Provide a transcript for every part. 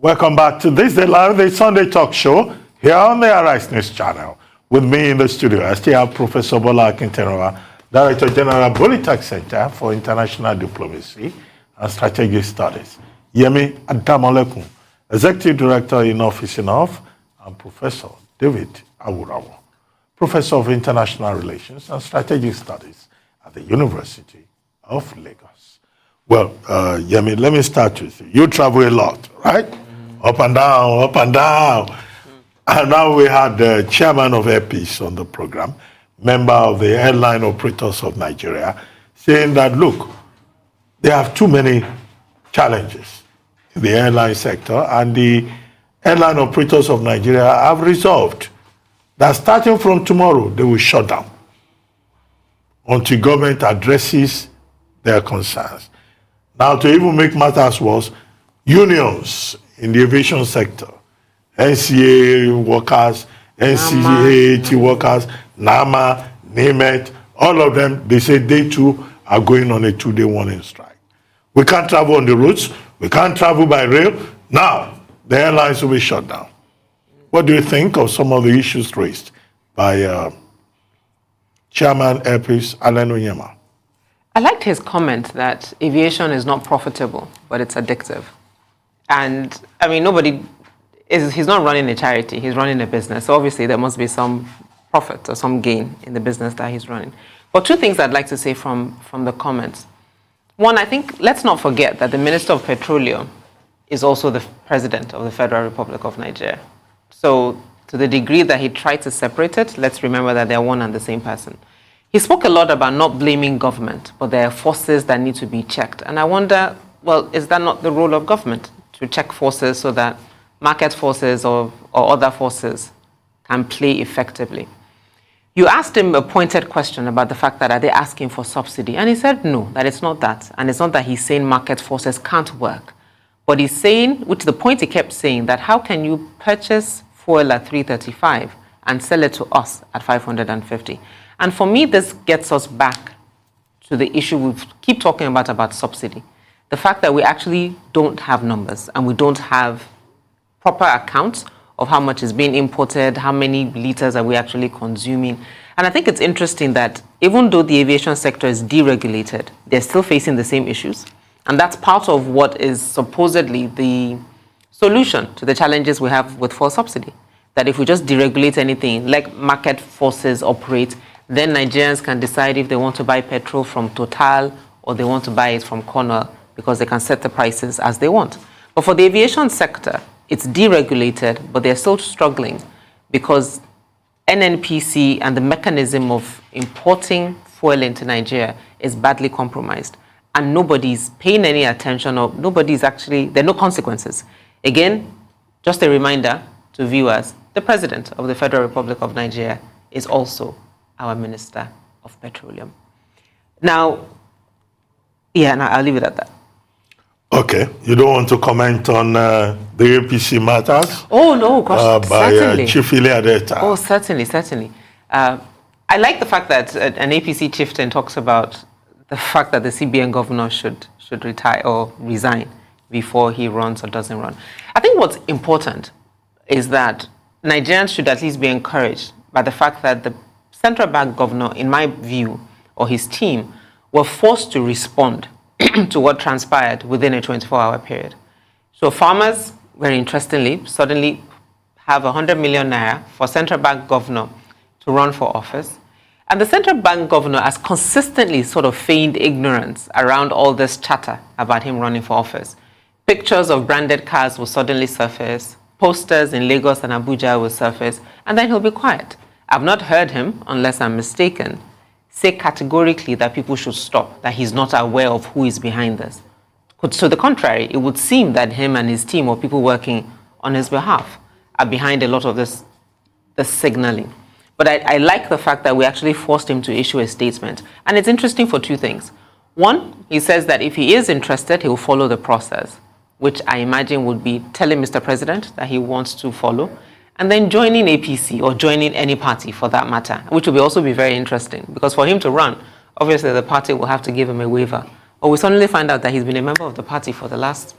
Welcome back to This Day Live, the Sunday talk show here on the Arise News channel. With me in the studio, I still have Professor Bola Akintenwa, Director General, Polytech Center for International Diplomacy and Strategic Studies. Yemi Adamolekun, Executive Director in Office of, and Professor David Awurawo, Professor of International Relations and Strategic Studies at the University of Lagos. Well, Yemi, let me start with you. You travel a lot, right? Up and down, up and down. And now we had the chairman of Airpeace on the program, member of the Airline Operators of Nigeria, saying that, look, they have too many challenges in the airline sector, and the Airline Operators of Nigeria have resolved that starting from tomorrow, they will shut down until government addresses their concerns. Now, to even make matters worse, unions in the aviation sector, NCA workers, NCAT workers, NAMA, NAMET, all of them, they say they too are going on a 2-day warning strike. We can't travel on the routes, we can't travel by rail. Now, the airlines will be shut down. What do you think of some of the issues raised by Chairman Airpeace, Alan Onyema? I liked his comment that aviation is not profitable, but it's addictive. And, I mean, he's not running a charity, he's running a business. So obviously there must be some profit or some gain in the business that he's running. But two things I'd like to say from the comments. One, I think, let's not forget that the Minister of Petroleum is also the President of the Federal Republic of Nigeria. So to the degree that he tried to separate it, let's remember that they're one and the same person. He spoke a lot about not blaming government, but there are forces that need to be checked. And I wonder, well, is that not the role of government, to check forces so that market forces or other forces can play effectively? You asked him a pointed question about the fact that are they asking for subsidy? And he said no, that it's not that. And it's not that he's saying market forces can't work. But he's saying, which the point he kept saying, that how can you purchase fuel at 335 and sell it to us at 550? And for me, this gets us back to the issue we keep talking about subsidy. The fact that we actually don't have numbers and we don't have proper accounts of how much is being imported, how many liters are we actually consuming. And I think it's interesting that even though the aviation sector is deregulated, they're still facing the same issues. And that's part of what is supposedly the solution to the challenges we have with fuel subsidy. That if we just deregulate anything, like market forces operate, then Nigerians can decide if they want to buy petrol from Total or they want to buy it from Cornell, because they can set the prices as they want. But for the aviation sector, it's deregulated, but they're still struggling because NNPC and the mechanism of importing fuel into Nigeria is badly compromised. And nobody's paying any attention, or nobody's actually, there are no consequences. Again, just a reminder to viewers, the President of the Federal Republic of Nigeria is also our Minister of Petroleum. Now, I'll leave it at that. Okay, you don't want to comment on the APC matters? Oh, no, gosh, certainly. By Chief Iliadeta. Oh, certainly. I like the fact that an APC chieftain talks about the fact that the CBN governor should retire or resign before he runs or doesn't run. I think what's important is that Nigerians should at least be encouraged by the fact that the central bank governor, in my view, or his team, were forced to respond to what transpired within a 24-hour period. So farmers, very interestingly, suddenly have 100 million naira for central bank governor to run for office. And the central bank governor has consistently sort of feigned ignorance around all this chatter about him running for office. Pictures of branded cars will suddenly surface, posters in Lagos and Abuja will surface, and then he'll be quiet. I've not heard him, unless I'm mistaken, say categorically that people should stop, that he's not aware of who is behind this. To the contrary, it would seem that him and his team, or people working on his behalf, are behind a lot of this signaling. But I like the fact that we actually forced him to issue a statement. And it's interesting for two things. One, he says that if he is interested, he will follow the process, which I imagine would be telling Mr. President that he wants to follow, and then joining APC or joining any party for that matter, which will also be very interesting, because for him to run, obviously the party will have to give him a waiver or we suddenly find out that he's been a member of the party for the last,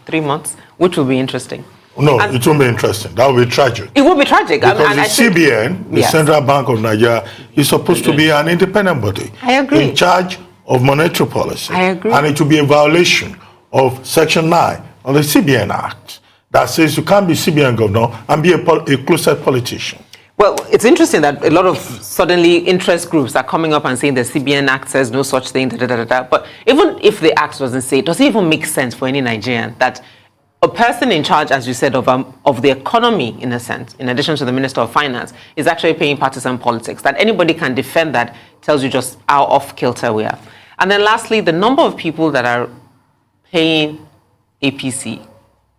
3 months, which will be interesting. No, it won't be interesting. That will be tragic. It will be tragic. Because the CBN, the Central Bank of Nigeria, is supposed to be an independent body. I agree. In charge of monetary policy. I agree. And it will be a violation of Section 9 of the CBN Act that says you can't be CBN governor and be a closet politician. Well, it's interesting that a lot of suddenly interest groups are coming up and saying the CBN Act says no such thing, But even if the Act doesn't say it, does it even make sense for any Nigerian that a person in charge, as you said, of the economy, in a sense, in addition to the Minister of Finance, is actually paying partisan politics? That anybody can defend that tells you just how off-kilter we are. And then lastly, the number of people that are paying APC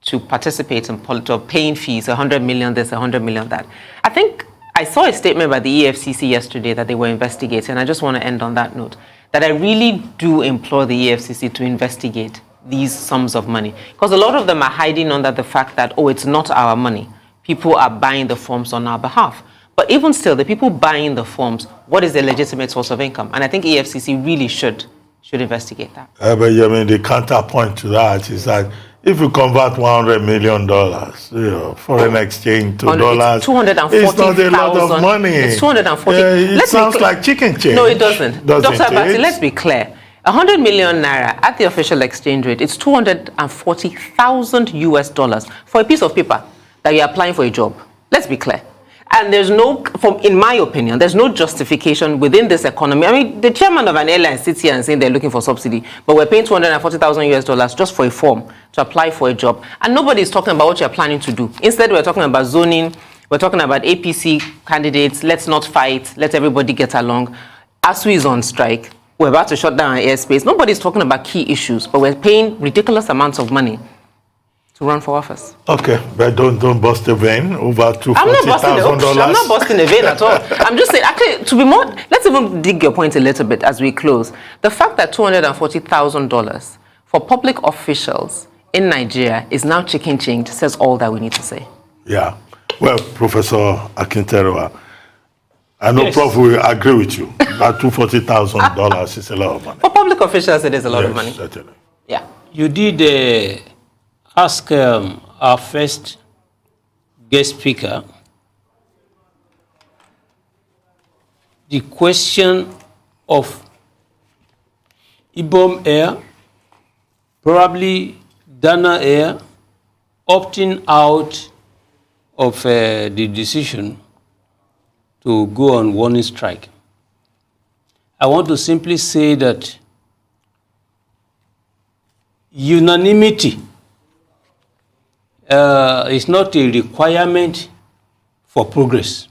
to participate in politics, or paying fees, 100 million this, 100 million that. I think I saw a statement by the EFCC yesterday that they were investigating, and I just want to end on that note, that I really do implore the EFCC to investigate these sums of money, because a lot of them are hiding under the fact that, oh, it's not our money. People are buying the forms on our behalf. But even still, the people buying the forms, what is their legitimate source of income? And I think EFCC really should investigate that. But I mean, the counterpoint to that is that if you convert $100 million, foreign exchange to dollars, it's not a lot of money. It's 240. It sounds like chicken change. No, it doesn't. Dr. Abati, let's be clear. 100 million naira at the official exchange rate, it's 240,000 US dollars for a piece of paper that you're applying for a job. Let's be clear. And there's no, in my opinion, there's no justification within this economy. I mean, the chairman of an airline sits here and saying they're looking for subsidy, but we're paying 240,000 US dollars just for a form to apply for a job. And nobody's talking about what you're planning to do. Instead, we're talking about zoning, we're talking about APC candidates, let's not fight, let everybody get along. ASUU is on strike. We're about to shut down our airspace. Nobody's talking about key issues, but we're paying ridiculous amounts of money to run for office. Okay, but don't bust the vein over $240,000. I'm not busting a vein at all. I'm just saying, actually, to be more, let's even dig your point a little bit as we close. The fact that $240,000 for public officials in Nigeria is now chicken change says all that we need to say. Yeah. Well, Professor Akinterowa, I know Prof will agree with you that $240,000 is a lot of money. For public officials, it is a lot of money. Certainly. Yeah. You did ask our first guest speaker the question of Ibom Air, probably Dana Air, opting out of the decision to go on warning strike. I want to simply say that unanimity is not a requirement for progress.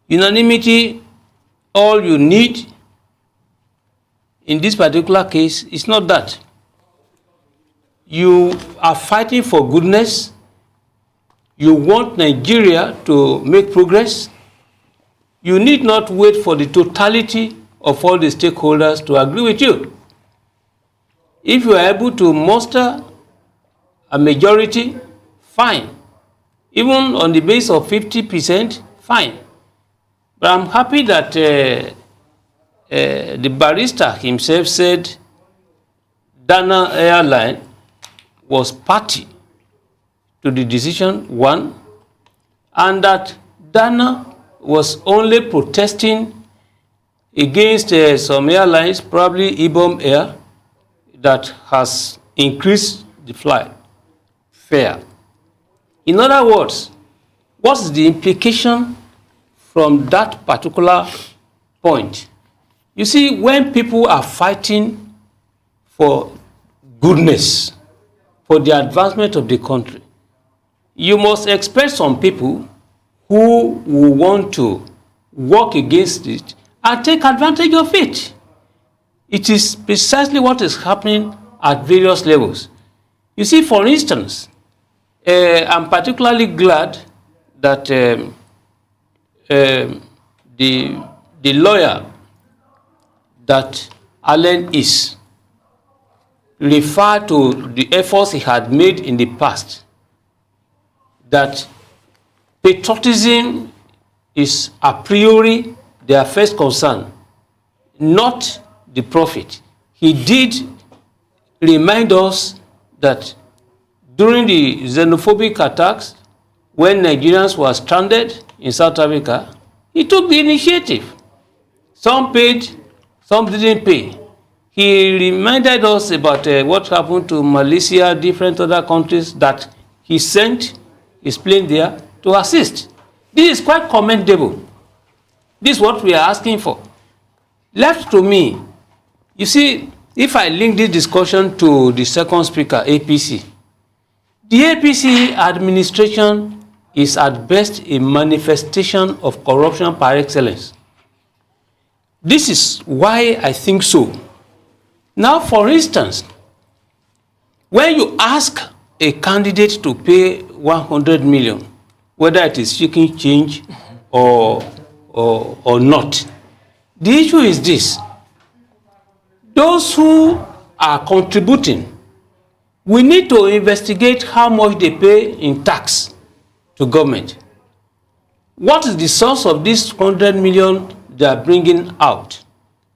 Unanimity, all you need in this particular case is not that. You are fighting for goodness. You want Nigeria to make progress. You need not wait for the totality of all the stakeholders to agree with you. If you are able to muster a majority, fine. Even on the base of 50%, fine. But I'm happy that the barrister himself said Dana Airline was party to the decision, one, and that Dana was only protesting against some airlines, probably Ibom Air, that has increased the flight fare. In other words, what's the implication from that particular point? You see, when people are fighting for goodness, for the advancement of the country, you must expect some people who will want to work against it and take advantage of it. It is precisely what is happening at various levels. You see, for instance, I'm particularly glad that the lawyer that Allen is referred to the efforts he had made in the past, that patriotism is a priori their first concern, not the profit. he did remind us that during the xenophobic attacks, when Nigerians were stranded in South Africa, he took the initiative. Some paid, some didn't pay. He reminded us about what happened to Malaysia, different other countries that he sent his plane there to assist. This is quite commendable. This is what we are asking for. Left to me, you see, if I link this discussion to the second speaker, APC, the APC administration is at best a manifestation of corruption par excellence. This is why I think so. Now, for instance, when you ask a candidate to pay 100 million, whether it is chicken change or not, the issue is this. Those who are contributing, we need to investigate how much they pay in tax to government. What is the source of this 100 million they are bringing out?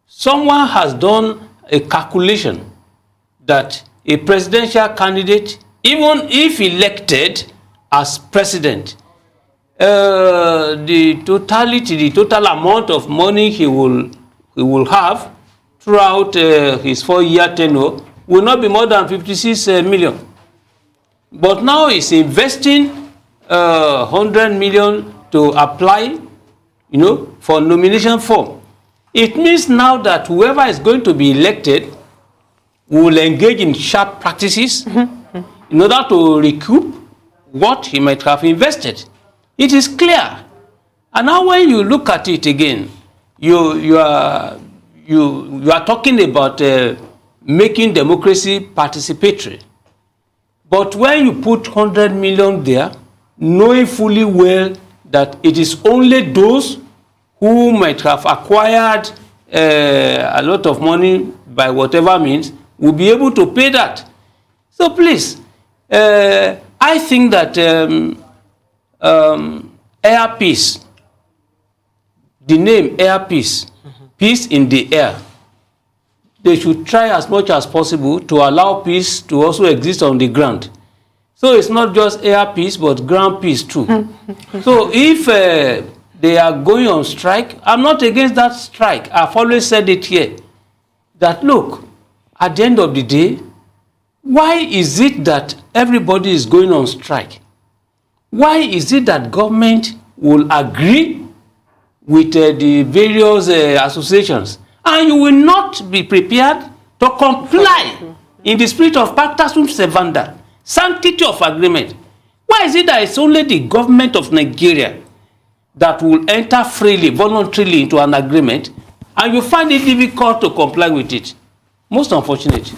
Someone has done a calculation that a presidential candidate, even if elected as president, the total amount of money he will have throughout his 4-year tenure will not be more than 56 million. But now he's investing 100 million to apply, for nomination form. It means now that whoever is going to be elected will engage in sharp practices in order to recoup what he might have invested. It is clear. And now when you look at it again, you are talking about making democracy participatory. But when you put 100 million there, knowing fully well that it is only those who might have acquired a lot of money by whatever means will be able to pay that. So please, I think that air peace, the name air peace, peace in the air, they should try as much as possible to allow peace to also exist on the ground. So it's not just air peace, but ground peace too. So if they are going on strike, I'm not against that strike. I've always said it here, that look, at the end of the day, why is it that everybody is going on strike? Why is it that government will agree with the various associations and you will not be prepared to comply in the spirit of pacta sunt servanda, sanctity of agreement? Why is it that it's only the government of Nigeria that will enter freely, voluntarily into an agreement, and you find it difficult to comply with it? Most unfortunate.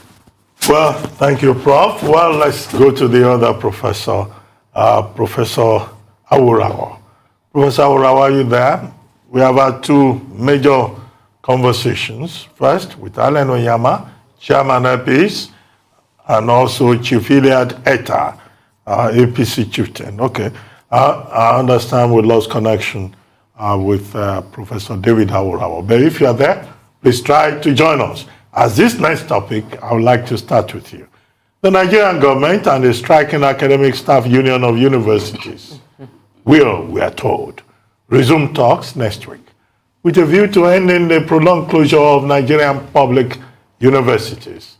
Well, thank you, Prof. Well, let's go to the other professor, Professor Adewole. Professor Adewole, are you there? We have had two major conversations. First, with Allen Onyama, Chairman APC, and also Chief Iliad Eta, APC chieftain. Okay. I understand we lost connection with Professor David Adewole. But if you are there, please try to join us. As this next topic, I would like to start with you. The Nigerian government and the striking academic staff union of universities will, we are told, resume talks next week with a view to ending the prolonged closure of Nigerian public universities.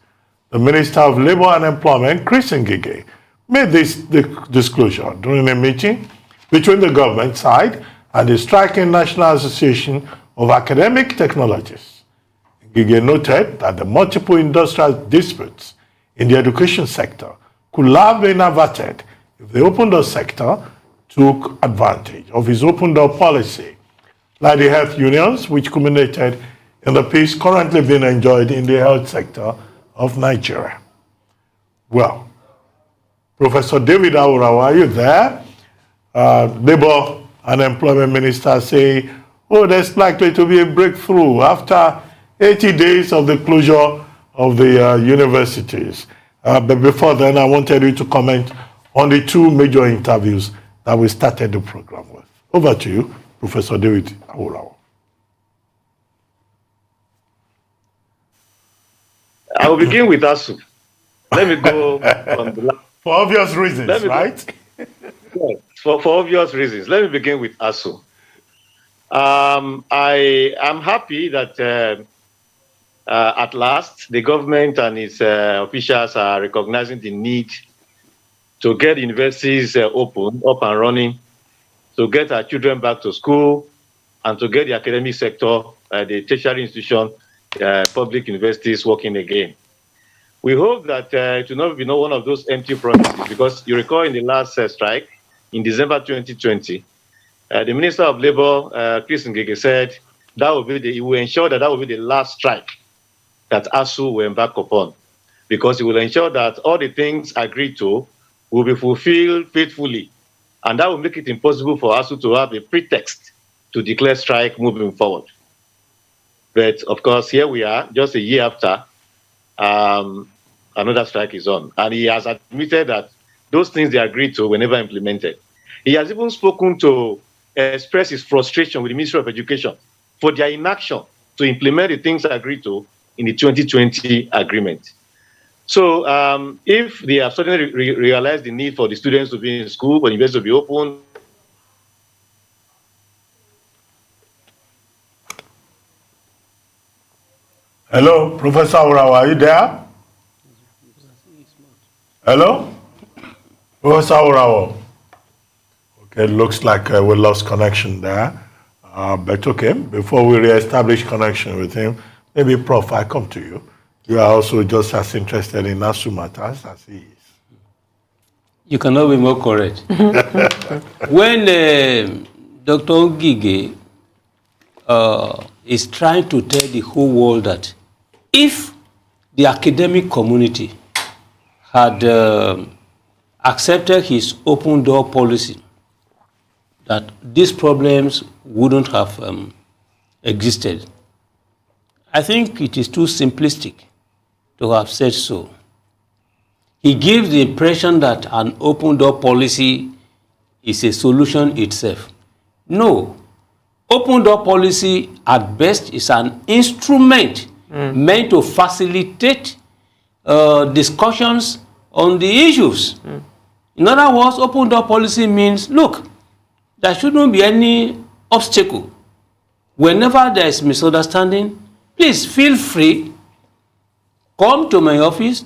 The Minister of Labour and Employment, Chris Ngige, made this disclosure during a meeting between the government side and the striking National Association of Academic Technologists. Ngige noted that the multiple industrial disputes in the education sector could have been averted if the open door sector took advantage of his open door policy, like the health unions, which culminated in the peace currently being enjoyed in the health sector of Nigeria. Well, Professor David Adewole, are you there? Labour and Employment Minister say, oh, there's likely to be a breakthrough after 80 days of the closure of the universities. But before then, I wanted you to comment on the two major interviews that we started the program with. Over to you, Professor David Adewole. I will begin with ASUU. Let me go on the last. For obvious reasons, right? Yes, for obvious reasons. Let me begin with ASUU. I am happy that at last the government and its officials are recognizing the need to get universities open, up and running, to get our children back to school, and to get the academic sector, the tertiary institution, public universities working again. We hope that it will not be one of those empty promises, because you recall in the last strike in December 2020, the Minister of Labour, Chris Ngige, said that he will ensure that will be the last strike that ASUU will embark upon, because it will ensure that all the things agreed to will be fulfilled faithfully, and that will make it impossible for ASUU to have a pretext to declare strike moving forward. But of course, here we are, just a year after, another strike is on. And he has admitted that those things they agreed to were never implemented. He has even spoken to express his frustration with the Ministry of Education for their inaction to implement the things agreed to in the 2020 agreement. So if they have suddenly realized the need for the students to be in school, for the universities to be open, Hello, Professor Urawa, are you there? Hello? Professor Urawa. Okay, looks like we lost connection there. But okay, before we re-establish connection with him, maybe Prof, I come to you. You are also just as interested in ASUU matters as he is. You cannot be more correct. When Dr. Ngige is trying to tell the whole world that if the academic community had accepted his open door policy, that these problems wouldn't have existed. I think it is too simplistic to have said so. He gives the impression that an open door policy is a solution itself. No. Open door policy at best is an instrument meant to facilitate discussions on the issues. In other words, open door policy means, look, there shouldn't be any obstacle. Whenever there is misunderstanding, please feel free, come to my office,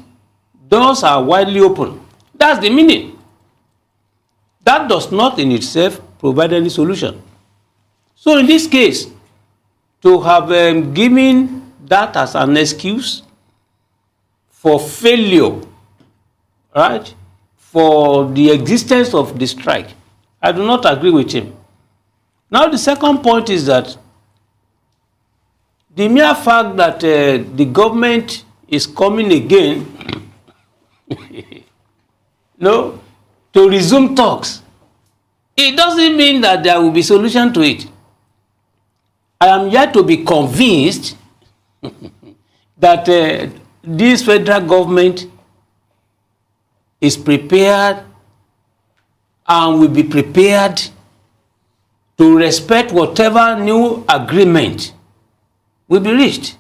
doors are widely open. That's the meaning. That does not in itself provide any solution. So in this case, to have given that as an excuse for failure, right, for the existence of the strike, I do not agree with him. Now the second point is that the mere fact that the government is coming again no, to resume talks, it doesn't mean that there will be solution to it. I am yet to be convinced that this federal government is prepared and will be prepared to respect whatever new agreement will be reached.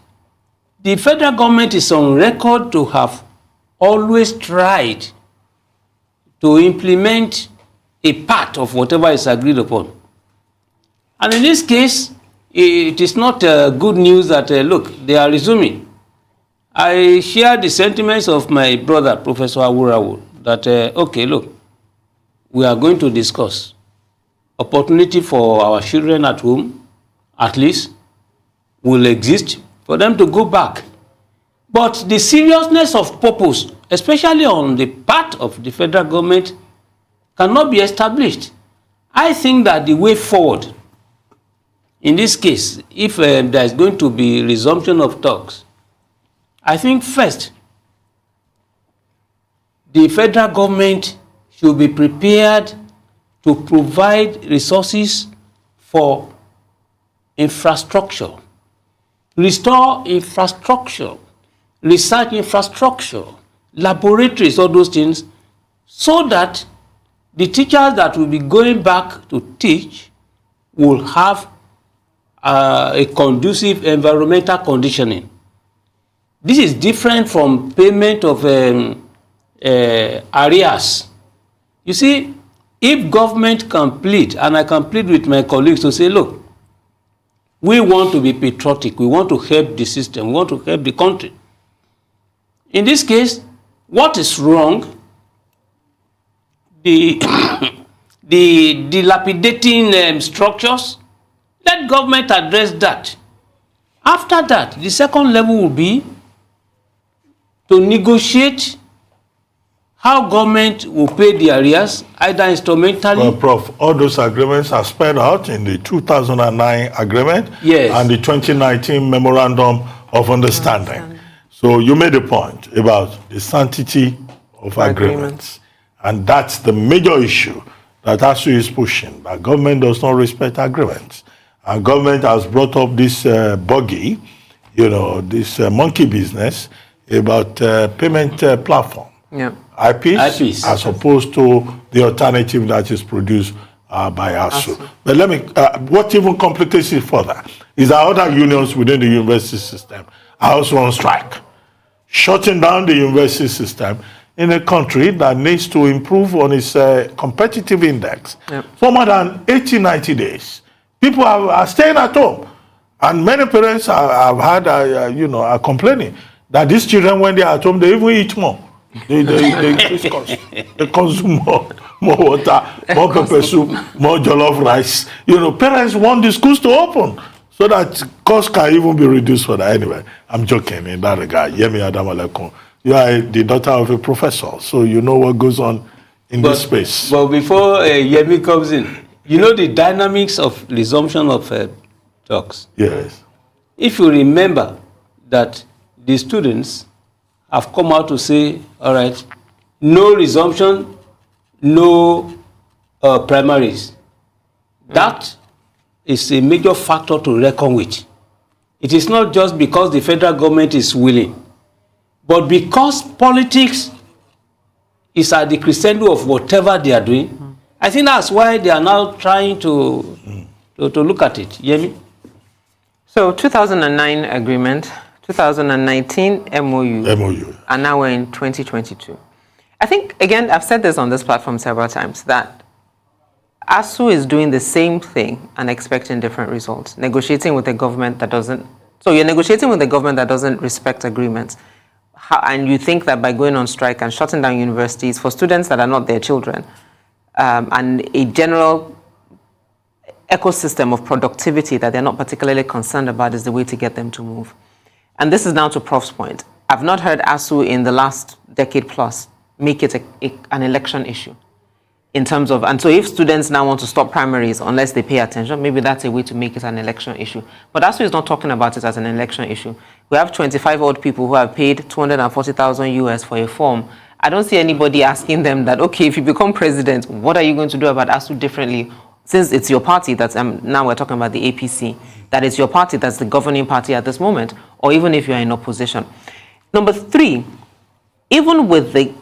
The federal government is on record to have always tried to implement a part of whatever is agreed upon. And in this case, it is not good news that, look, they are resuming. I share the sentiments of my brother, Professor Adewole, that, okay, look, we are going to discuss opportunity for our children at home, at least, will exist for them to go back. But the seriousness of purpose, especially on the part of the federal government, cannot be established. I think that the way forward, in this case, if there is going to be resumption of talks, I think first, the federal government should be prepared to provide resources for infrastructure, restore infrastructure, research infrastructure, laboratories, all those things, so that the teachers that will be going back to teach will have a conducive environmental conditioning. This is different from payment of arrears. You see, if government can plead, and I can plead with my colleagues to say, look, we want to be patriotic, we want to help the system, we want to help the country. In this case, what is wrong? The dilapidating structures, let government address that. After that, the second level will be to negotiate how government will pay the arrears, either instrumentally. Well, Prof, all those agreements are spelled out in the 2009 agreement and the 2019 Memorandum of Understanding. So you made a point about the sanctity of agreements. And that's the major issue that ASUU is pushing, that government does not respect agreements. And government has brought up this buggy, this monkey business about payment platform. Yeah. IPs, as opposed to the alternative that is produced by ASUU. But let me, what even complicates it further is that other unions within the university system are also on strike, shutting down the university system in a country that needs to improve on its competitive index. Yep. For more than 80, 90 days. People are staying at home. And many parents have had, are complaining that these children, when they are at home, they even eat more. They consume more water, more pepper soup, more jollof rice. Parents want the schools to open so that costs can even be reduced for that. Anyway, I'm joking in that regard. Yemi Adamalekun, you are the daughter of a professor, so you know what goes on in this space. But before Yemi comes in, the dynamics of resumption of talks. Yes. If you remember that the students have come out to say, all right, no resumption, no primaries. That is a major factor to reckon with. It is not just because the federal government is willing, but because politics is at the crescendo of whatever they are doing. I think that's why they are now trying to look at it. Yemi? So 2009 agreement, 2019 MOU. And now we're in 2022. I think, again, I've said this on this platform several times, that ASUU is doing the same thing and expecting different results. Negotiating with a government that doesn't... So you're negotiating with a government that doesn't respect agreements. And you think that by going on strike and shutting down universities for students that are not their children, and a general ecosystem of productivity that they're not particularly concerned about is the way to get them to move. And this is now to Prof's point. I've not heard ASUU in the last decade plus make it an election issue in terms of, and so if students now want to stop primaries unless they pay attention, maybe that's a way to make it an election issue. But ASUU is not talking about it as an election issue. We have 25 old people who have paid $240,000 US for a form. I don't see anybody asking them that, okay, if you become president, what are you going to do about ASUU differently? Since it's your party that's, now we're talking about the APC, that is your party that's the governing party at this moment, or even if you're in opposition. Number three, even with the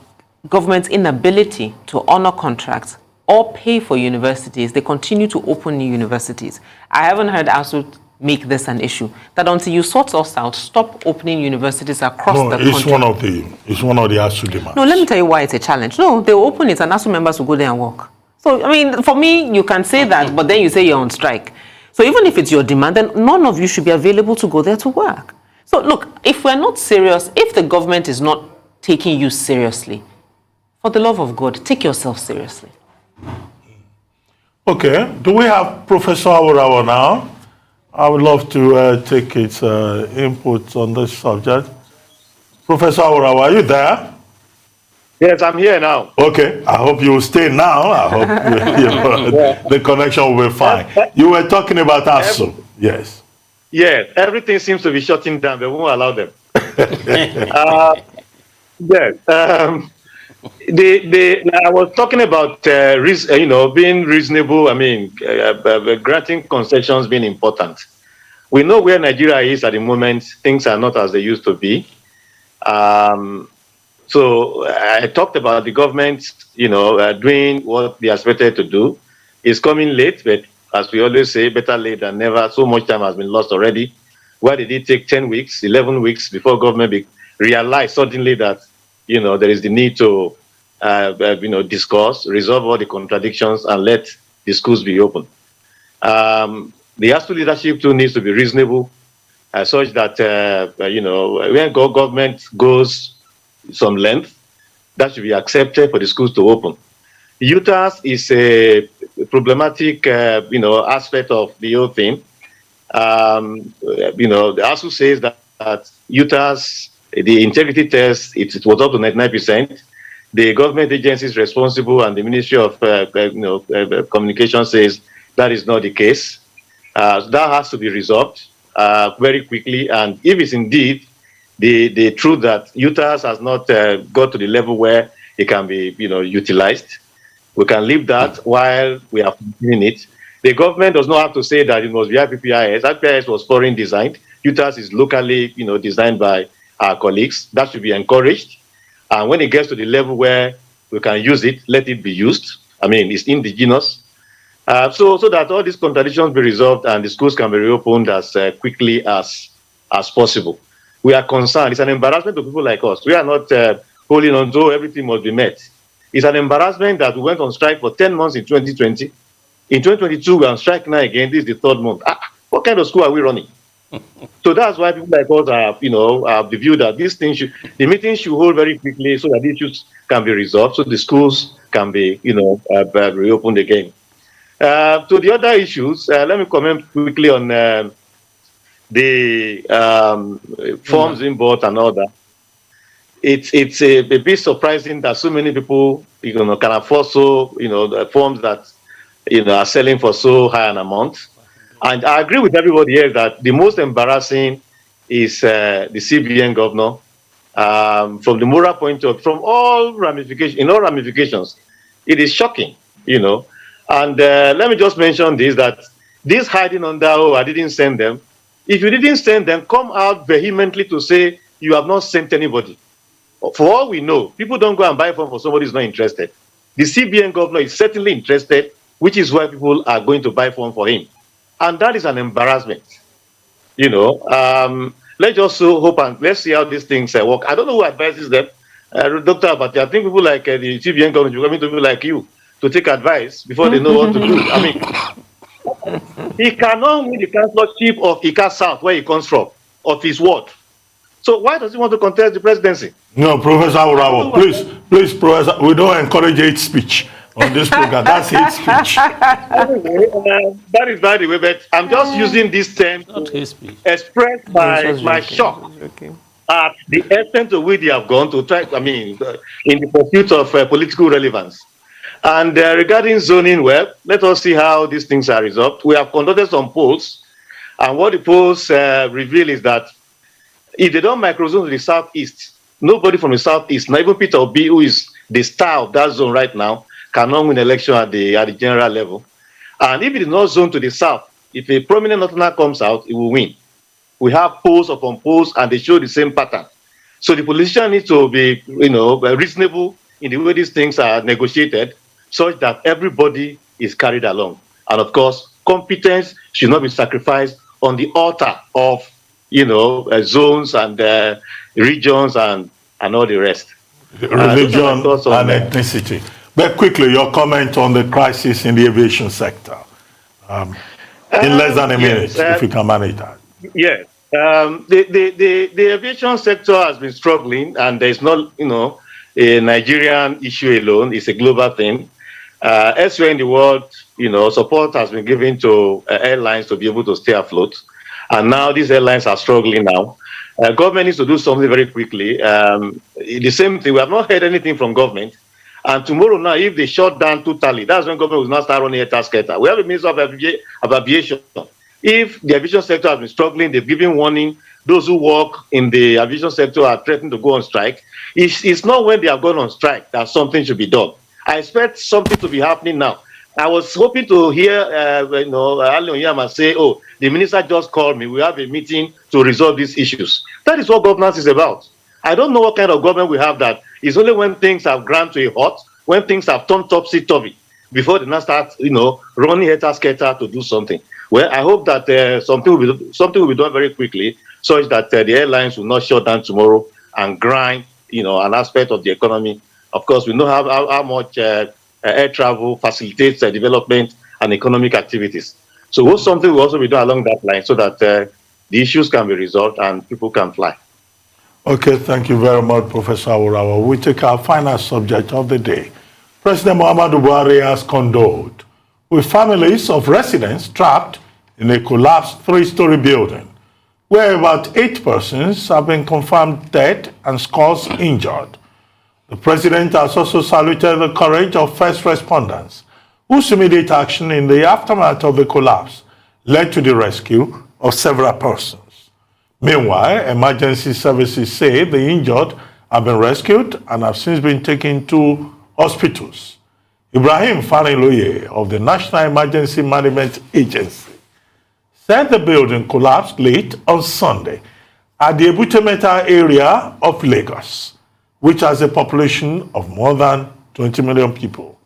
government's inability to honor contracts or pay for universities, they continue to open new universities. I haven't heard ASUU make this an issue, that until you sort us out, stop opening universities across the country. It's one of the ASUU demands. No, let me tell you why it's a challenge. No, they will open it and ASUU members will go there and work. So, I mean, for me, you can say that, but then you say you're on strike. So even if it's your demand, then none of you should be available to go there to work. So look, if we're not serious, if the government is not taking you seriously, for the love of God, take yourself seriously. Okay, do we have Professor Adewole now? I would love to take its input on this subject. Professor Adewole, are you there? Yes, I'm here now. Okay, I hope you will stay now. I hope the connection will be fine. You were talking about ASUU. Yes. Yes, everything seems to be shutting down. They won't allow them. Yes. I was talking about being reasonable. I mean, granting concessions being important. We know where Nigeria is at the moment. Things are not as they used to be. So I talked about the government, doing what they are expected to do. It's coming late, but as we always say, better late than never. So much time has been lost already. Why did it take 10 weeks, 11 weeks before government realized suddenly that, there is the need to, discuss, resolve all the contradictions and let the schools be open. The ASUU leadership too needs to be reasonable, such that, when government goes some length, that should be accepted for the schools to open. UTAS is a problematic, aspect of the whole thing. The ASUU says that UTAS, the integrity test, it was up to 99%. The government agencies responsible and the Ministry of Communication says that is not the case. That has to be resolved very quickly. And if it's indeed the truth that UTAS has not got to the level where it can be, utilized, we can leave that while we are doing it. The government does not have to say that it must be IPPIS. IPPIS was foreign designed. UTAS is locally, designed by our colleagues. That should be encouraged. And when it gets to the level where we can use it, let it be used. I mean, it's indigenous. So that all these contradictions be resolved and the schools can be reopened as quickly as possible. We are concerned. It's an embarrassment to people like us. We are not holding on to everything must be met. It's an embarrassment that we went on strike for 10 months in 2020. In 2022, we're on strike now again. This is the third month. What kind of school are we running? So that's why people like us have the view that the meetings should hold very quickly so that issues can be resolved, so the schools can be, reopened again. To the other issues, let me comment quickly on the forms import and all that. It's a bit surprising that so many people, can afford the forms that, are selling for so high an amount. And I agree with everybody here that the most embarrassing is the CBN governor. From the moral point of view, from all ramifications, it is shocking, And let me just mention this hiding under, I didn't send them. If you didn't send them, come out vehemently to say you have not sent anybody. For all we know, people don't go and buy phone for somebody who's not interested. The CBN governor is certainly interested, which is why people are going to buy phone for him. And that is an embarrassment. Let's just hope and let's see how these things work. I don't know who advises them, Dr. Abati. I think people like the CBN government should come to people like you to take advice before they know what to do. I mean, he cannot win the councillorship of Ika South, where he comes from, of his ward. So why does he want to contest the presidency? No, Professor Adewole, please, Professor, we don't encourage hate speech on this program. That's hate speech. Anyway, that is by the way, but I'm just using this term to express my shock at the extent to which they have gone to try, in the pursuit of political relevance. And regarding zoning, let us see how these things are resolved. We have conducted some polls, and what the polls reveal is that if they don't microzone to the southeast, nobody from the southeast, not even Peter Obi, who is the star of that zone right now, cannot win election at the general level. And if it is not zoned to the south, if a prominent northerner comes out, it will win. We have polls upon polls, and they show the same pattern. So the politician needs to be, reasonable in the way these things are negotiated, such that everybody is carried along. And of course, competence should not be sacrificed on the altar of, zones and regions and all the rest. Religion and ethnicity. But quickly, your comment on the crisis in the aviation sector. In less than a minute, if you can manage that. Yes. The aviation sector has been struggling, and there's not, a Nigerian issue alone. It's a global thing. Elsewhere in the world, support has been given to airlines to be able to stay afloat. And now these airlines are struggling now. Government needs to do something very quickly. The same thing, we have not heard anything from government. And tomorrow now, if they shut down totally, that's when government will not start running a task skater. We have a Minister of Aviation. If the aviation sector has been struggling, they've given warning. Those who work in the aviation sector are threatening to go on strike. It's not when they have gone on strike that something should be done. I expect something to be happening now. I was hoping to hear, Ali Onyama say, the minister just called me. We have a meeting to resolve these issues. That is what governance is about. I don't know what kind of government we have that. It's only when things have ground to a halt, when things have turned topsy-turvy, before they now start, running hater-skater to do something. Well, I hope that something will be done very quickly, such that the airlines will not shut down tomorrow and grind, an aspect of the economy. Of course, we know how much air travel facilitates development and economic activities. So something will also be done along that line so that the issues can be resolved and people can fly. Okay, thank you very much, Professor Adewole. We take our final subject of the day. President Muhammadu Buhari has condoled with families of residents trapped in a collapsed three-story building, where about 8 persons have been confirmed dead and scores injured. The president has also saluted the courage of first responders, whose immediate action in the aftermath of the collapse led to the rescue of several persons. Meanwhile, emergency services say the injured have been rescued and have since been taken to hospitals. Ibrahim Faniloye of the National Emergency Management Agency said the building collapsed late on Sunday at the Ebute Metta area of Lagos, which has a population of more than 20 million people.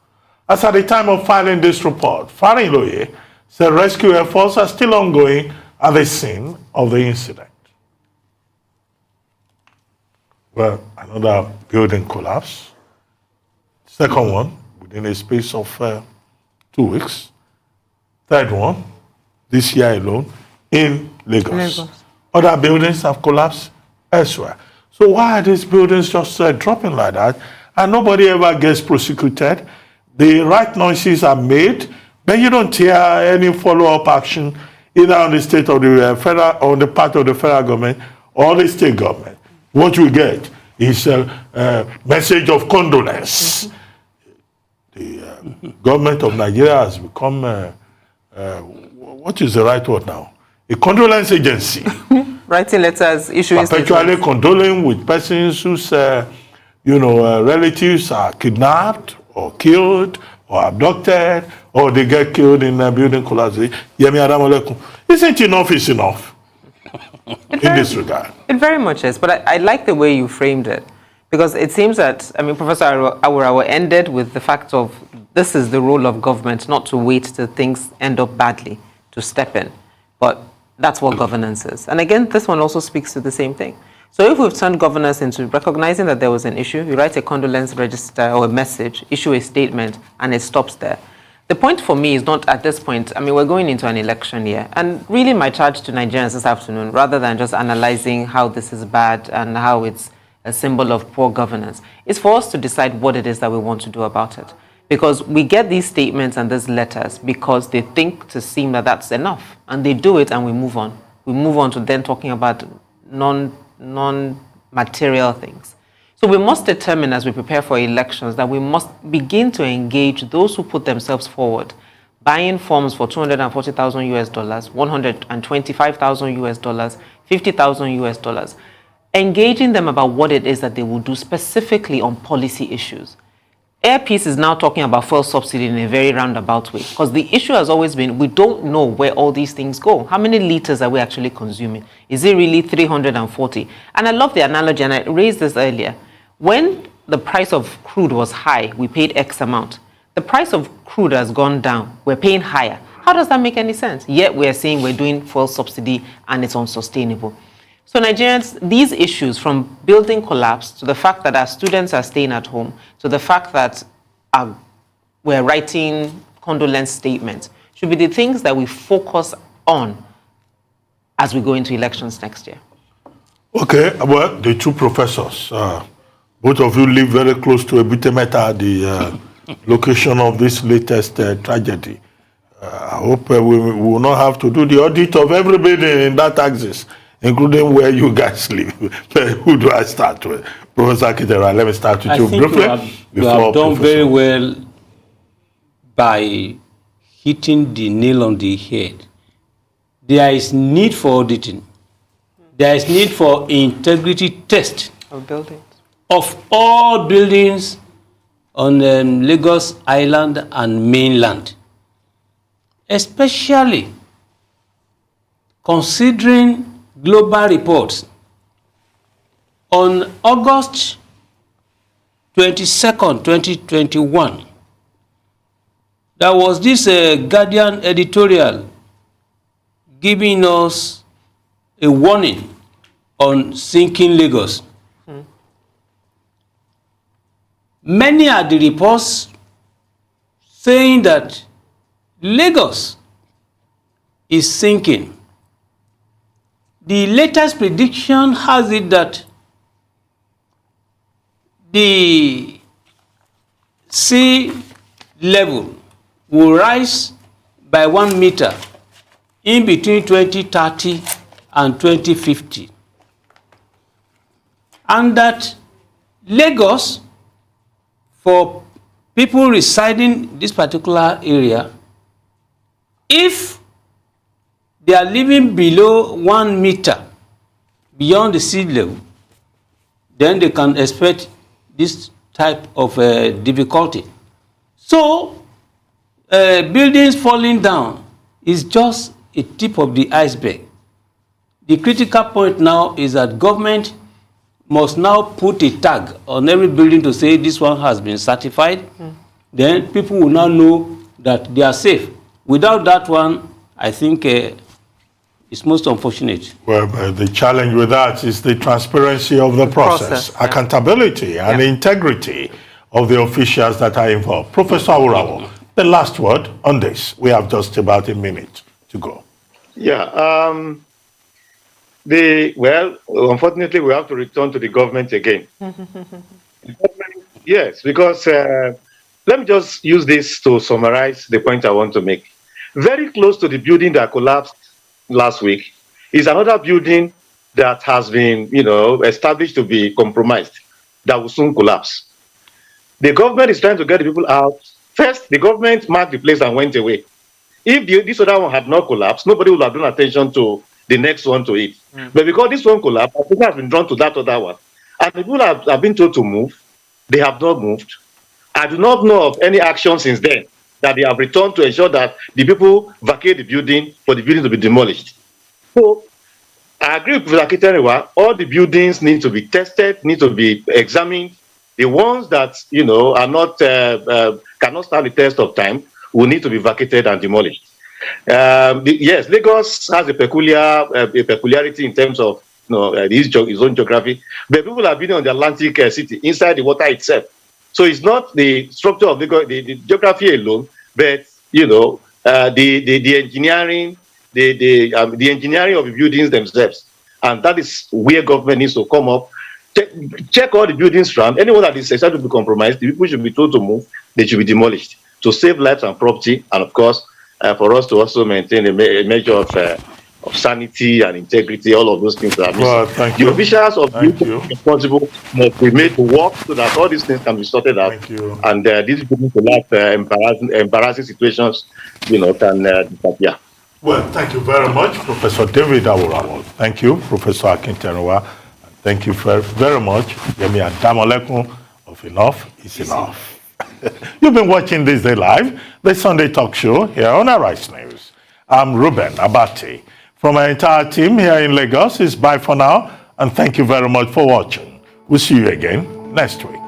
As at the time of filing this report, Faniloye said rescue efforts are still ongoing at the scene of the incident. Well, another building collapse. Second one, within a space of 2 weeks. Third one, this year alone, in Lagos. Other buildings have collapsed elsewhere. So why are these buildings just dropping like that? And nobody ever gets prosecuted. The right noises are made, but you don't hear any follow-up action either on the state of the federal, or on the part of the federal government or the state government. What we get is a message of condolence. The government of Nigeria has become, what is the right word now? A condolence agency. Writing letters, issuing perpetually condoling with persons whose, relatives are kidnapped or killed or abducted or they get killed in a building collapse. Isn't enough is enough? In this regard. It very much is, but I like the way you framed it, because it seems that, Professor Adewole ended with the fact of this is the role of government, not to wait till things end up badly to step in, but that's what governance is. And again, this one also speaks to the same thing. So if we've turned governance into recognizing that there was an issue, you write a condolence register or a message, issue a statement, and it stops there. The point for me is not at this point, we're going into an election year, and really my charge to Nigerians this afternoon, rather than just analyzing how this is bad and how it's a symbol of poor governance, is for us to decide what it is that we want to do about it. Because we get these statements and these letters because they think to seem that that's enough, and they do it and we move on. We move on to then talking about non-material things. So we must determine as we prepare for elections that we must begin to engage those who put themselves forward, buying forms for $240,000 US, $125,000 US, $50,000 US, engaging them about what it is that they will do specifically on policy issues. Airpeace is now talking about fuel subsidy in a very roundabout way, because the issue has always been we don't know where all these things go. How many liters are we actually consuming? Is it really 340? And I love the analogy, and I raised this earlier. When the price of crude was high, we paid X amount. The price of crude has gone down, we're paying higher. How does that make any sense? Yet we're saying we're doing fuel subsidy and it's unsustainable. So Nigerians, these issues, from building collapse to the fact that our students are staying at home, to the fact that we're writing condolence statements, should be the things that we focus on as we go into elections next year. Okay, well, the two professors, both of you live very close to Ebute Metta, the location of this latest tragedy. I hope we will not have to do the audit of every building in that axis, including where you guys live. Who do I start with? Professor Kitera, let me start with you briefly. You have done very well by hitting the nail on the head. There is need for auditing. There is need for integrity test of buildings, of all buildings on Lagos Island and mainland, especially considering global reports. On August 22nd, 2021, there was this Guardian editorial giving us a warning on sinking Lagos. Many are the reports saying that Lagos is sinking. The latest prediction has it that the sea level will rise by 1 meter in between 2030 and 2050. And that Lagos, for people residing in this particular area, if they are living below 1 meter beyond the sea level, then they can expect this type of difficulty. So, buildings falling down is just a tip of the iceberg. The critical point now is that government must now put a tag on every building to say this one has been certified. Then people will now know that they are safe. Without that one, I think it's most unfortunate. Well, but the challenge with that is the transparency of the process, yeah. accountability and integrity of the officials that are involved. Professor Adewole, the last word on this. We have just about a minute to go. Yeah. Well, unfortunately, we have to return to the government again. Yes, because let me just use this to summarize the point I want to make. Very close to the building that collapsed last week is another building that has been, established to be compromised, that will soon collapse. The government is trying to get the people out. First, the government marked the place and went away. If this other one had not collapsed, nobody would have drawn attention to the next one to it. But because this one collapsed, people have been drawn to that other one. And the people have been told to move. They have not moved. I do not know of any action since then that they have returned to ensure that the people vacate the building for the building to be demolished. So I agree with Akiterewa. All the buildings need to be tested, need to be examined. The ones that are not cannot stand the test of time will need to be vacated and demolished. Yes, Lagos has a peculiarity in terms of its own geography, but people have been on the Atlantic City inside the water itself. So it's not the structure of Lagos, the geography alone, but the engineering, the engineering of the buildings themselves, and that is where government needs to come up. Check all the buildings around. Anyone that is expected to be compromised, the people should be told to move. They should be demolished to save lives and property, and of course, for us to also maintain a measure of sanity and integrity. All of those things are missing. Well, thank you. The officials of the responsible must be made to work so that all these things can be sorted out. Thank you. And these embarrassing situations, can disappear. Well, thank you very much, Professor David Adewole. Thank you, Professor Akinterewa. Thank you very much, Yemi Adamolekun of Enough is Enough. You've been watching This Day Live, the Sunday talk show here on Arise News. I'm Ruben Abati. From our entire team here in Lagos, it's bye for now, and thank you very much for watching. We'll see you again next week.